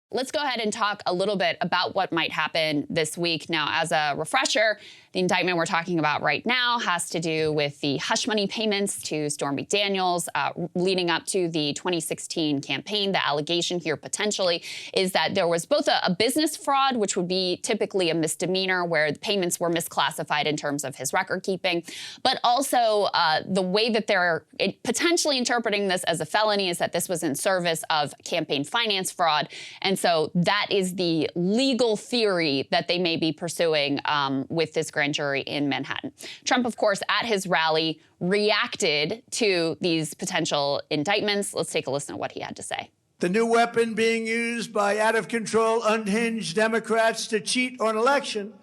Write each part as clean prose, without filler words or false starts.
Let's go ahead and talk a little bit about what might happen this week. Now, as a refresher, the indictment we're talking about right now has to do with the hush money payments to Stormy Daniels leading up to the 2016 campaign. The allegation here potentially is that there was both a business fraud, which would be typically a misdemeanor where the payments were misclassified in terms of his record keeping, but also the way that they're potentially interpreting this as a felony is that this was in service of campaign finance fraud. And so that is the legal theory that they may be pursuing with this grand jury in Manhattan. Trump, of course, at his rally reacted to these potential indictments. Let's take a listen to what he had to say. The new weapon being used by out-of-control, unhinged Democrats to cheat on election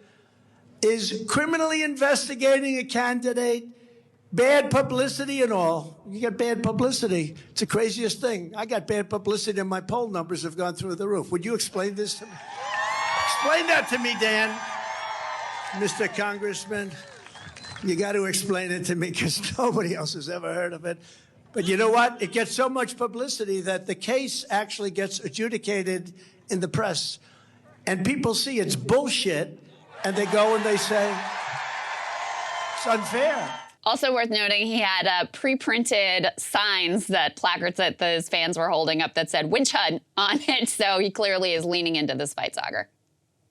is criminally investigating a candidate. Bad publicity and all. You get bad publicity. It's the craziest thing. I got bad publicity and my poll numbers have gone through the roof. Would you explain this to me? Explain that to me, Dan. Mr. Congressman, you got to explain it to me because nobody else has ever heard of it. But you know what? It gets so much publicity that the case actually gets adjudicated in the press. And people see it's bullshit, and they go and they say, it's unfair. Also worth noting, he had pre-printed signs, placards that those fans were holding up that said "witch hunt" on it. So he clearly is leaning into this fight, Saagar.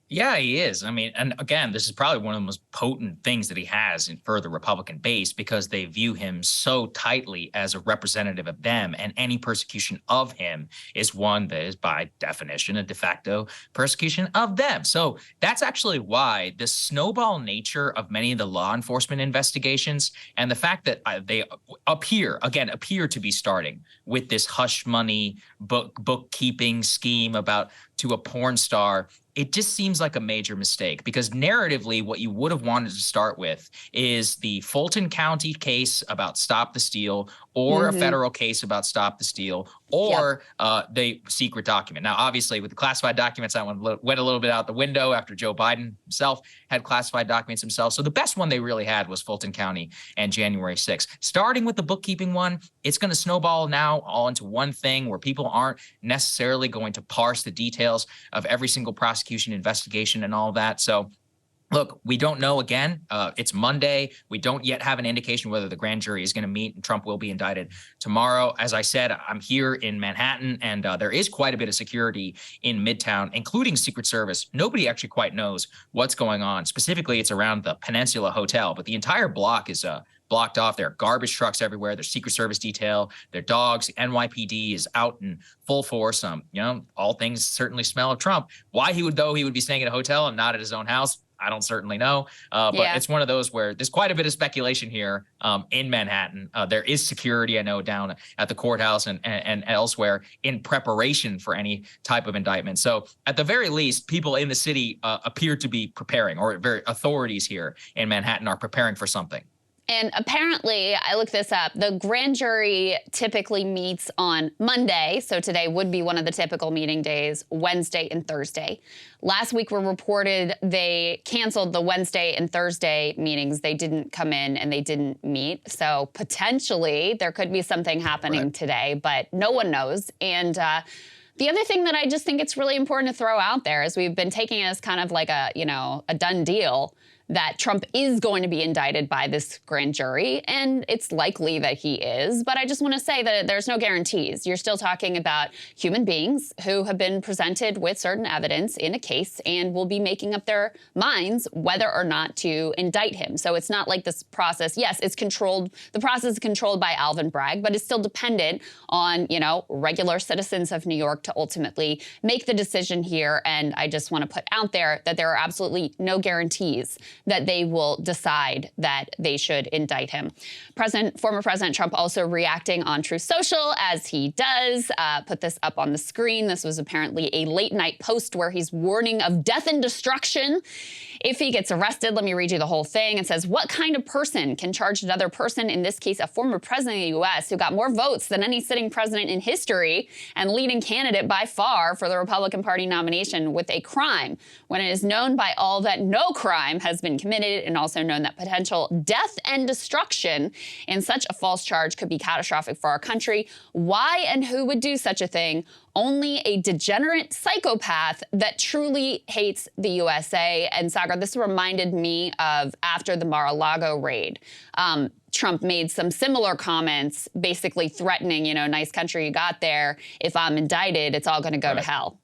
Yeah, he is. I mean, and again, this is probably one of the most potent things that he has for the Republican base because they view him so tightly as a representative of them, and any persecution of him is one that is by definition a de facto persecution of them. So that's actually why the snowball nature of many of the law enforcement investigations and the fact that they appear to be starting with this hush money bookkeeping scheme to a porn star, it just seems like a major mistake because narratively what you would have wanted to start with is the Fulton County case about Stop the Steal or a federal case about Stop the Steal or the secret document. Now, obviously, with the classified documents, that one went a little bit out the window after Joe Biden himself had classified documents himself. So the best one they really had was Fulton County and January 6th. Starting with the bookkeeping one, it's going to snowball now all into one thing where people aren't necessarily going to parse the details of every single prosecution investigation and all that. So look, we don't know again. It's Monday. We don't yet have an indication whether the grand jury is going to meet and Trump will be indicted tomorrow. As I said, I'm here in Manhattan, and there is quite a bit of security in Midtown, including Secret Service. Nobody actually quite knows what's going on. Specifically, it's around the Peninsula Hotel, but the entire block is blocked off. There are garbage trucks everywhere. There's Secret Service detail. There are dogs. NYPD is out in full force. All things certainly smell of Trump. Why he would be staying at a hotel and not at his own house, I don't certainly know, but it's one of those where there's quite a bit of speculation here in Manhattan. There is security, I know, down at the courthouse and elsewhere in preparation for any type of indictment. So at the very least, people in the city appear to be preparing, or authorities here in Manhattan are preparing for something. And apparently, I looked this up, the grand jury typically meets on Monday, so today would be one of the typical meeting days, Wednesday and Thursday. Last week, we reported they canceled the Wednesday and Thursday meetings. They didn't come in and they didn't meet. So potentially, there could be something happening today, but no one knows. And the other thing that I just think it's really important to throw out there is we've been taking it as kind of like a done deal that Trump is going to be indicted by this grand jury, and it's likely that he is. But I just want to say that there's no guarantees. You're still talking about human beings who have been presented with certain evidence in a case and will be making up their minds whether or not to indict him. So it's not like this process, yes, it's controlled. The process is controlled by Alvin Bragg, but it's still dependent on, regular citizens of New York to ultimately make the decision here. And I just want to put out there that there are absolutely no guarantees that they will decide that they should indict him. Former President Trump also reacting on Truth Social, as he does. Put this up on the screen. This was apparently a late-night post where he's warning of death and destruction if he gets arrested. Let me read you the whole thing. It says, what kind of person can charge another person, in this case a former president of the U.S., who got more votes than any sitting president in history and leading candidate by far for the Republican Party nomination, with a crime when it is known by all that no crime has been committed, and also known that potential death and destruction in such a false charge could be catastrophic for our country. Why and who would do such a thing? Only a degenerate psychopath that truly hates the USA. And Saagar, this reminded me of after the Mar-a-Lago raid. Trump made some similar comments, basically threatening, you know, nice country you got there. If I'm indicted, it's all going to go to hell.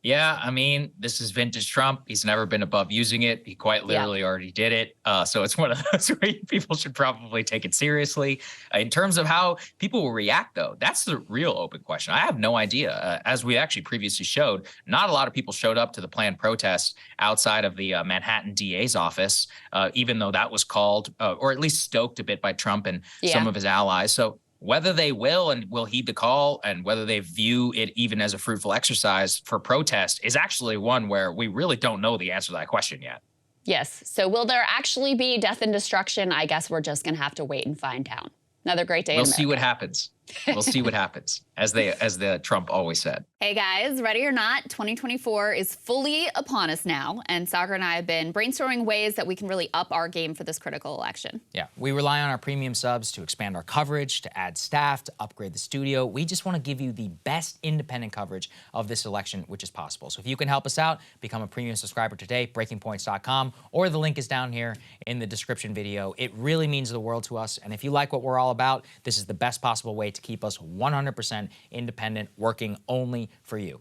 Yeah, I mean, this is vintage Trump. He's never been above using it. He quite literally already did it. So it's one of those where people should probably take it seriously. In terms of how people will react, though, that's the real open question. I have no idea. As we actually previously showed, not a lot of people showed up to the planned protest outside of the Manhattan DA's office, even though that was called, or at least stoked a bit by Trump and some of his allies. So whether they will and will heed the call and whether they view it even as a fruitful exercise for protest is actually one where we really don't know the answer to that question yet. Yes. So will there actually be death and destruction? I guess we're just going to have to wait and find out. Another great day in America. We'll see what happens. We'll see what happens, as the Trump always said. Hey guys, ready or not, 2024 is fully upon us now, and Saagar and I have been brainstorming ways that we can really up our game for this critical election. Yeah, we rely on our premium subs to expand our coverage, to add staff, to upgrade the studio. We just want to give you the best independent coverage of this election, which is possible. So if you can help us out, become a premium subscriber today, breakingpoints.com, or the link is down here in the description video. It really means the world to us, and if you like what we're all about, this is the best possible way to keep us 100% independent, working only for you.